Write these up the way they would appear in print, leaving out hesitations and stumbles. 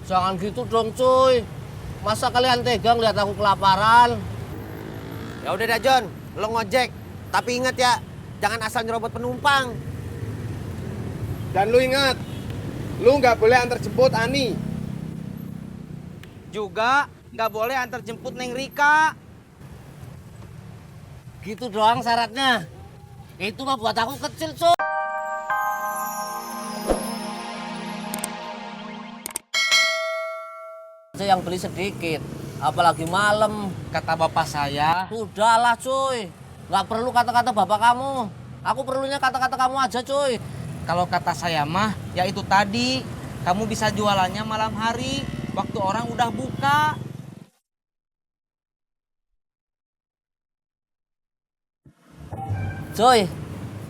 Jangan gitu dong cuy. Masa kalian tegang lihat aku kelaparan? Ya udah dah John, lo ngojek. Tapi ingat ya, jangan asal nyerobot penumpang. Dan lu ingat, lu nggak boleh antar jemput Ani. Juga nggak boleh antar jemput Neng Rika. Gitu doang syaratnya. Itu mah buat aku kecil cuy. Saya yang beli sedikit, apalagi malam. Kata bapak saya, Sudahlah cuy, nggak perlu kata-kata bapak kamu. Aku perlunya kata-kata kamu aja cuy. kalau kata saya mah, ya itu tadi. Kamu bisa jualannya malam hari, waktu orang udah buka. Cuy,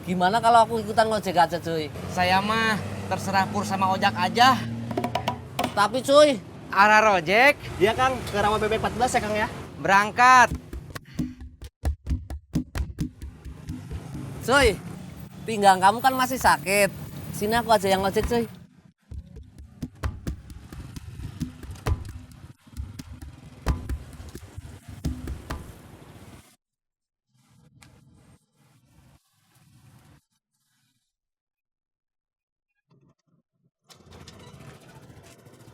gimana kalau aku ikutan ngojek aja cuy? Saya mah terserah Pur sama Ojak aja. Tapi cuy, Arah Rojek, Dia Kang, ke rawa bebek 14 ya Kang ya. berangkat. cuy, pinggang kamu kan masih sakit. Sini aku aja yang ngojek cuy.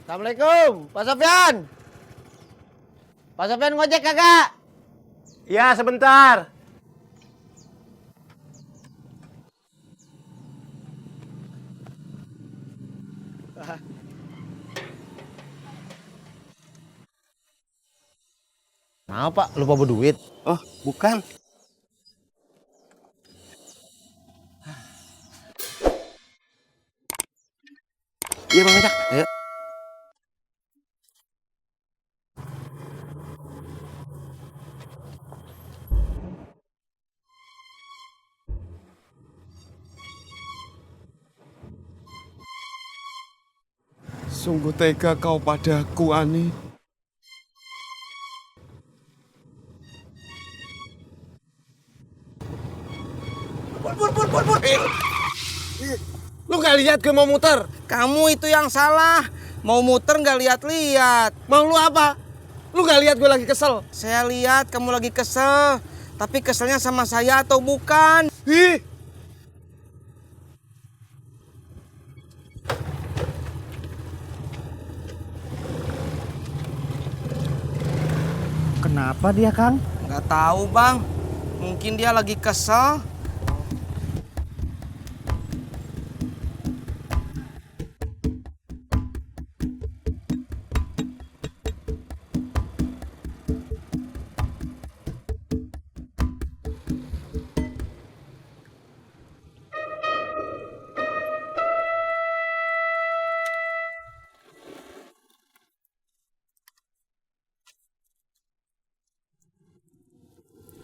Assalamualaikum, Pak Sofyan. Pak Sofyan ngojek kagak? Ya, sebentar. Nah Pak, lupa bawa duit. Oh, bukan. Iya Bang Ojak, ayo. Sungguh tega kau padaku, Ani. Pur. Lu gak lihat gue mau muter? Kamu itu yang salah. Mau muter nggak lihat-lihat. Mau lu apa? Lu gak lihat gue lagi kesel? Saya lihat kamu lagi kesel. Tapi keselnya sama saya atau bukan? Ih, Kenapa dia Kang? Nggak tahu bang. Mungkin dia lagi kesel.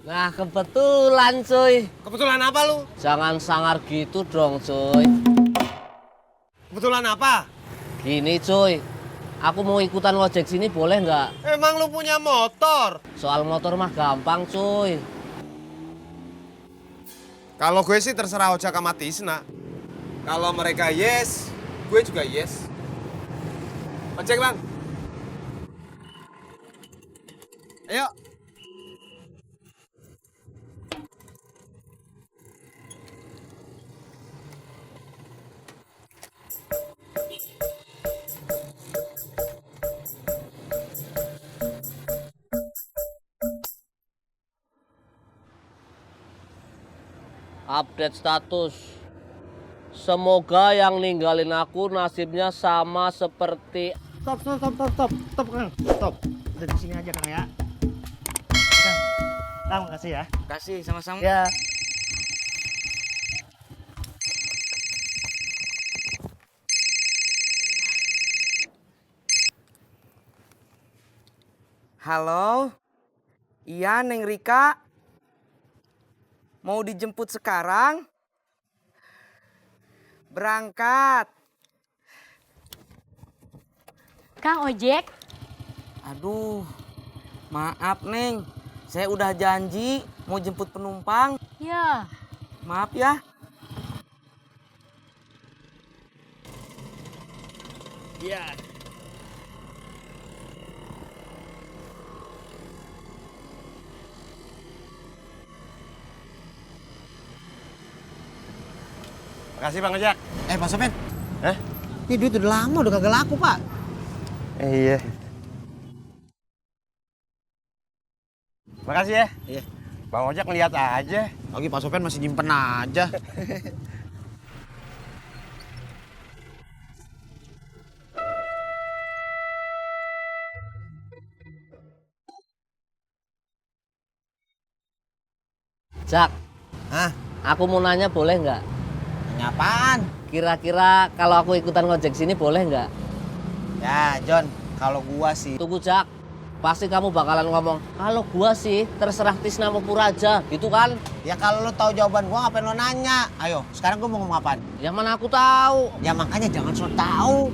Nah kebetulan cuy. kebetulan apa lu? Jangan sangar gitu dong cuy. Kebetulan apa? Gini cuy, aku mau ikutan ngojek sini boleh nggak? Emang lu punya motor? Soal motor mah gampang cuy. Kalau gue sih terserah Ojak sama Tisna. Kalau mereka yes, gue juga yes. Ojek bang. Ayo. Update status. Semoga yang ninggalin aku nasibnya sama seperti Stop Kang. Stop. Udah di sini aja Kang ya. Kang, Kang makasih ya. Kasih sama-sama. Ya. Halo. Iya Neng Rika. Mau dijemput sekarang? Berangkat. Kang Ojek, Aduh, maaf Neng. Saya udah janji mau jemput penumpang. ya Maaf ya. Iya. Makasih Bang Ojek. Pak Sopen. Hah? Ini duit udah lama udah kagak laku, Pak. Iya. Makasih ya. Iya. Bang Ojek ngeliat aja. Lagi Pak Sopen masih nyimpen aja. Jak, Hah? aku mau nanya boleh nggak? Nanya apaan? Kira-kira kalau aku ikutan ngojek sini boleh nggak? Ya, John, kalau gua sih. Tunggu Jak, pasti kamu bakalan ngomong, kalau gua sih terserah Tisna mau Puraja, gitu kan? Ya kalau lo tahu jawaban gua ngapain lo nanya? Ayo, sekarang gua mau ngomong apaan? Yang mana aku tahu. Ya makanya jangan so tahu.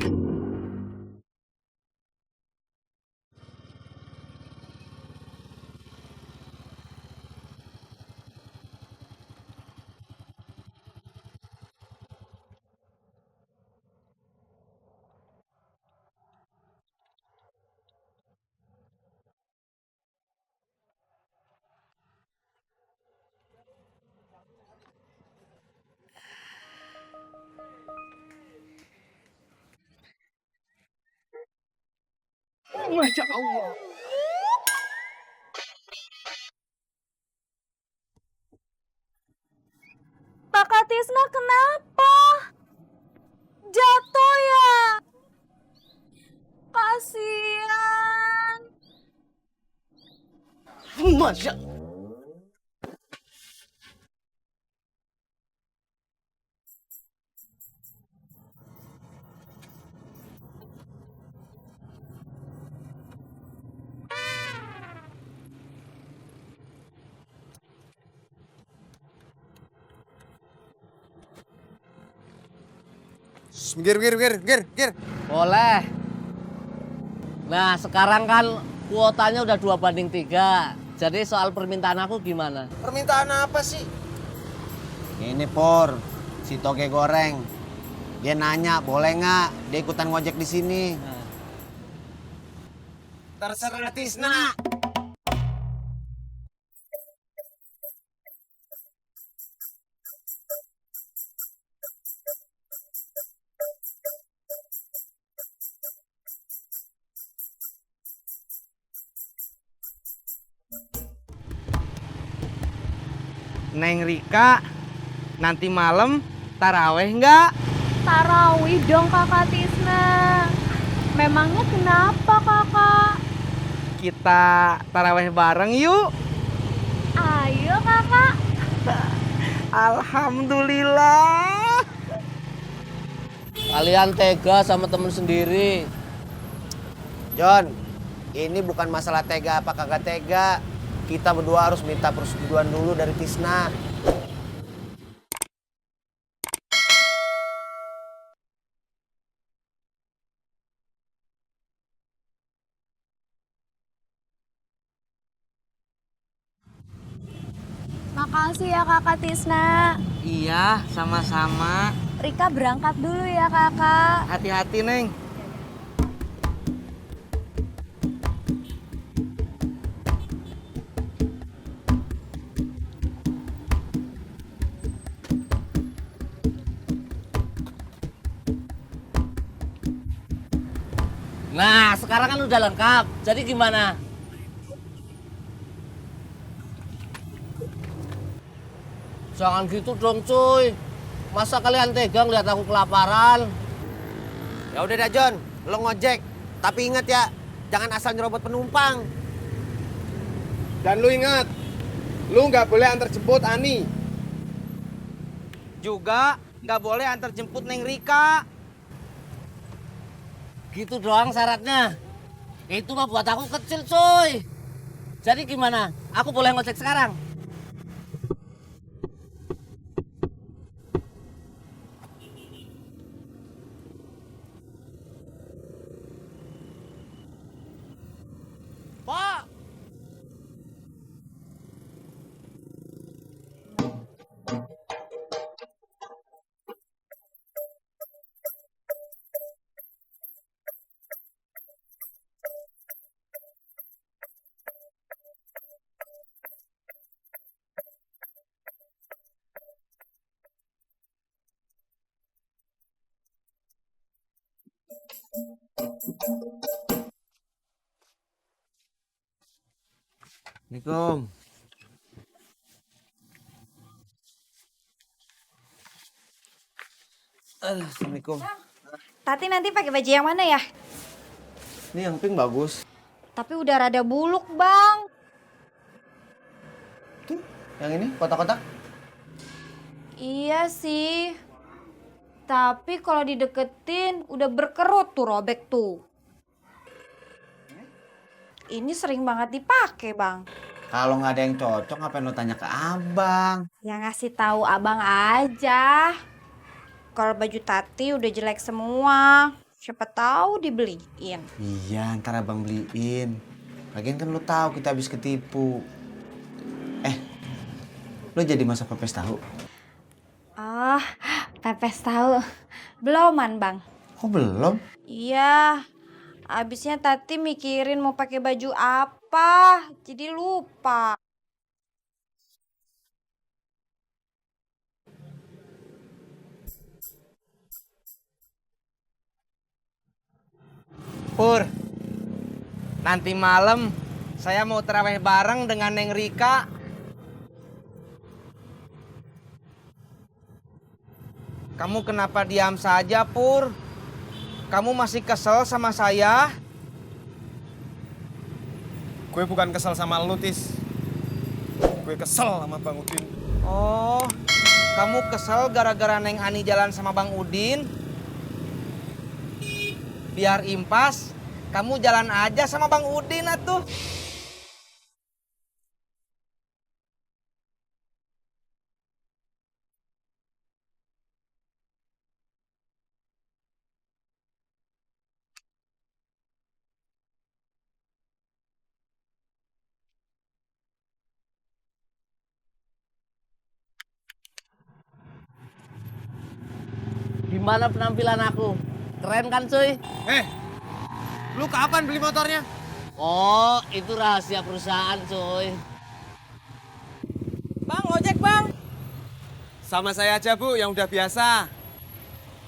Masya Allah. Kakak Tisna kenapa? Jatuh ya? Kasian. Masya Minggir. Boleh. Nah, sekarang kan kuotanya udah 2:3. Jadi soal permintaan aku gimana? Permintaan apa sih? Ini Pur, si toge goreng. Dia nanya boleh nggak dia ikutan ngojek di sini. Terserah Tisna. Neng Rika, nanti malam taraweh nggak? Tarawih dong kakak Tisna. Memangnya kenapa kakak? Kita taraweh bareng yuk. Ayo kakak. Alhamdulillah. Kalian tega sama temen sendiri. John, ini bukan masalah tega apa kagak tega. Kita berdua harus minta persetujuan dulu dari Tisna. Makasih ya kakak Tisna. Iya, sama-sama. Rika berangkat dulu ya kakak. Hati-hati, Neng. Nah, sekarang kan udah lengkap. Jadi gimana? Jangan gitu dong, cuy. Masa kalian tega ngeliat aku kelaparan? Ya udah dah John, lo ngojek. Tapi ingat ya, jangan asal nyerobot penumpang. Dan lu ingat, lu nggak boleh antar jemput Ani. Juga nggak boleh antar jemput Neng Rika. Gitu doang syaratnya. Itu mah buat aku kecil, cuy. Jadi gimana? Aku boleh ngojek sekarang? Pak! Assalamualaikum. Assalamualaikum. Tati nanti pakai baju yang mana ya? Ini yang pink bagus. Tapi udah rada buluk, Bang. Tuh, yang ini kotak-kotak. Iya sih. Tapi kalau dideketin udah berkerut tuh robek tuh. Ini sering banget dipakai, Bang. Kalau nggak ada yang cocok, ngapain lo tanya ke abang? Ya ngasih tahu Abang aja. Kalau baju Tati udah jelek semua. Siapa tahu dibeliin. Iya, ntar abang beliin. Lagian kan lo tahu kita habis ketipu. Lo jadi masak pepes tahu? Ah, pepes tahu. Beloman, Bang. Oh belum? Iya. Abisnya Tati mikirin mau pakai baju apa. Jadi lupa. Pur, nanti malam saya mau terawih bareng dengan Neng Rika. Kamu kenapa diam saja, Pur? Kamu masih kesel sama saya? Gue bukan kesel sama lu, Tis. Gue kesel sama Bang Udin. Oh, kamu kesel gara-gara Neng Ani jalan sama Bang Udin? Biar impas, kamu jalan aja sama Bang Udin atuh. Gimana penampilan aku? Keren kan cuy? Lu kapan beli motornya? Oh, itu rahasia perusahaan cuy. Bang, ojek bang. Sama saya aja, Bu, yang udah biasa.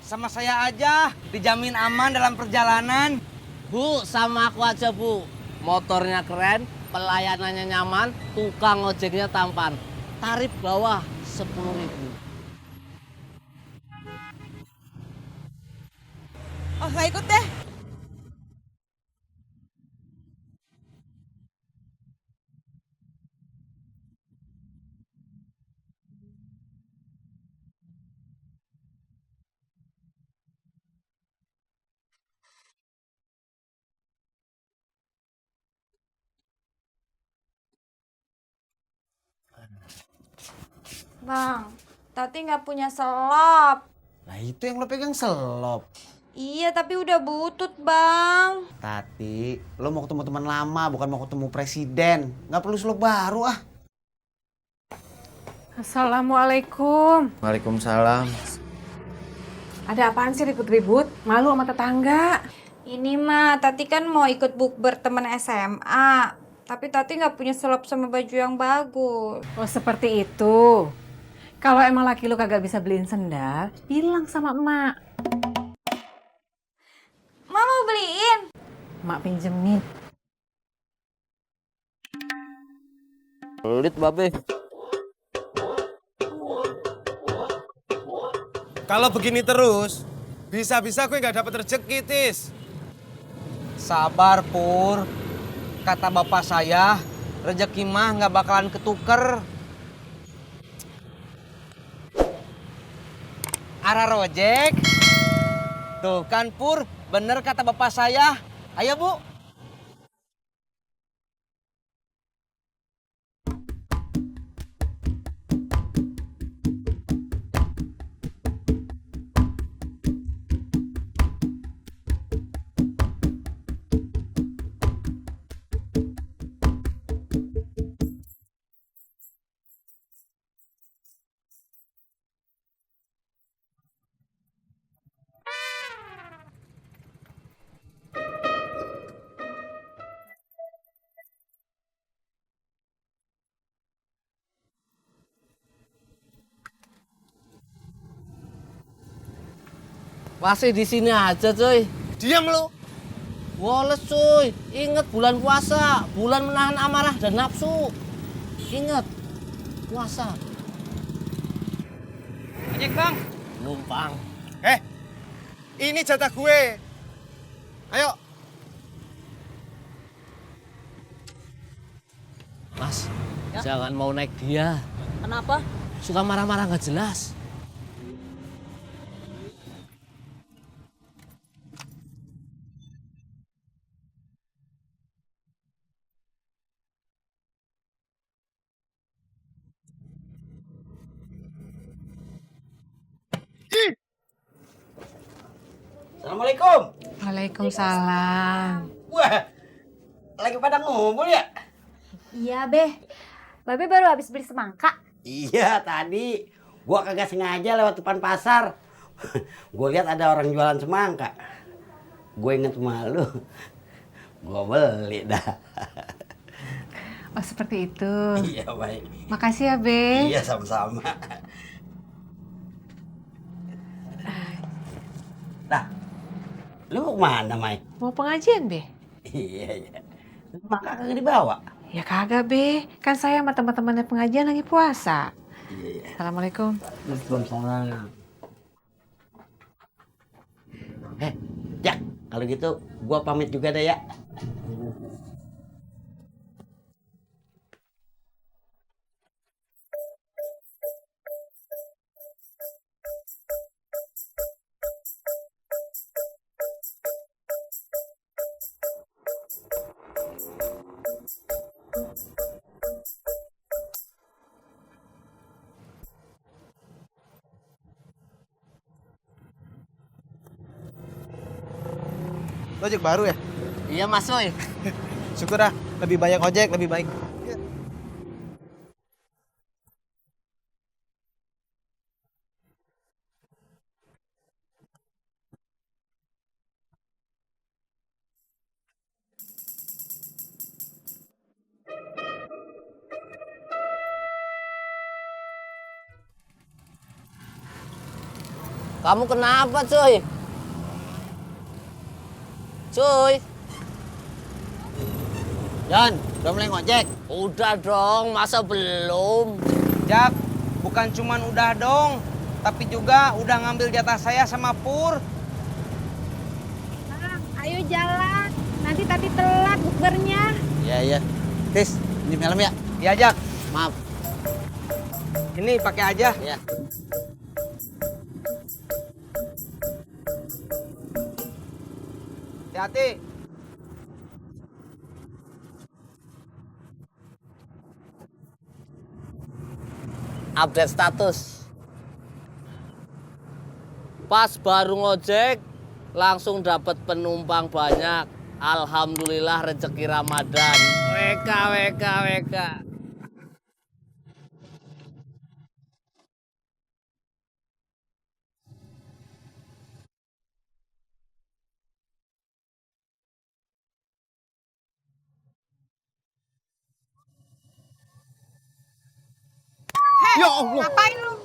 Sama saya aja, dijamin aman dalam perjalanan. Bu, sama aku aja bu. Motornya keren, pelayanannya nyaman, tukang ojeknya tampan. Tarif bawah 10.000. Oh, nggak ikut deh. Bang, Tati nggak punya selop. Nah itu yang lo pegang selop. Iya, tapi udah butut, Bang. Tati, lo mau ketemu teman lama, bukan mau ketemu presiden. Nggak perlu selop baru ah. Assalamualaikum. Waalaikumsalam. Ada apaan sih ribut-ribut? Malu sama tetangga. Ini mah Tati kan mau ikut bukber teman SMA. Tapi Tati nggak punya selop sama baju yang bagus. Oh seperti itu. Kalau emang laki lu kagak bisa beliin sendal, bilang sama emak. Mak mau beliin. Emak pinjemin. Pelit babe. Kalau begini terus, bisa-bisa gue nggak dapet rezeki, Tis. Sabar, Pur. Kata bapak saya, rezeki mah nggak bakalan ketuker. Arah rojek. Tuh kan, Pur. Bener kata bapak saya. Ayo, Bu. Masih di sini aja cuy. Diam lu. Woles cuy, inget bulan puasa, bulan menahan amarah dan nafsu. Ingat, puasa. Ojek bang. Numpang. Ini jatah gue. Ayo. Mas, jangan mau naik dia. Kenapa? Suka marah-marah nggak jelas. Assalamualaikum. Waalaikumsalam. Wah, lagi pada ngumpul ya? Iya, Beh. Babe baru habis beli semangka. Iya, tadi gua kagak sengaja lewat depan pasar. Gua lihat ada orang jualan semangka. Gue inget malu. Gua beli dah. Oh, seperti itu. Iya, baik. Makasih ya, Be. Iya, sama-sama. Nah, lu mau kemana, Mai? Mau pengajian, Be? Iya, iya. Maka kagak dibawa. Ya kagak, Be. Kan saya sama teman-temannya pengajian lagi puasa. Iya, iya. Assalamualaikum. Waalaikumsalam. Jak, kalau gitu gua pamit juga deh ya. Lo ojek baru ya? Iya Mas Soy. Syukur dah, lebih banyak ojek, lebih baik. Kamu kenapa cuy? Cuy. Jon, udah mulai ngojek? Udah dong, masa belum? Jak, bukan cuman udah dong, tapi juga udah ngambil jatah saya sama Pur. Ayo jalan. Nanti tadi telat bukbernya. Iya, iya. Tis, ini helm ya? Iya, Jak. Maaf. Ini pakai aja. Ya. Hati-hati. Update status. Pas baru ngojek, langsung dapat penumpang banyak. Alhamdulillah rezeki Ramadan. WK, WK, WK. Ya Allah. Ngapain lu?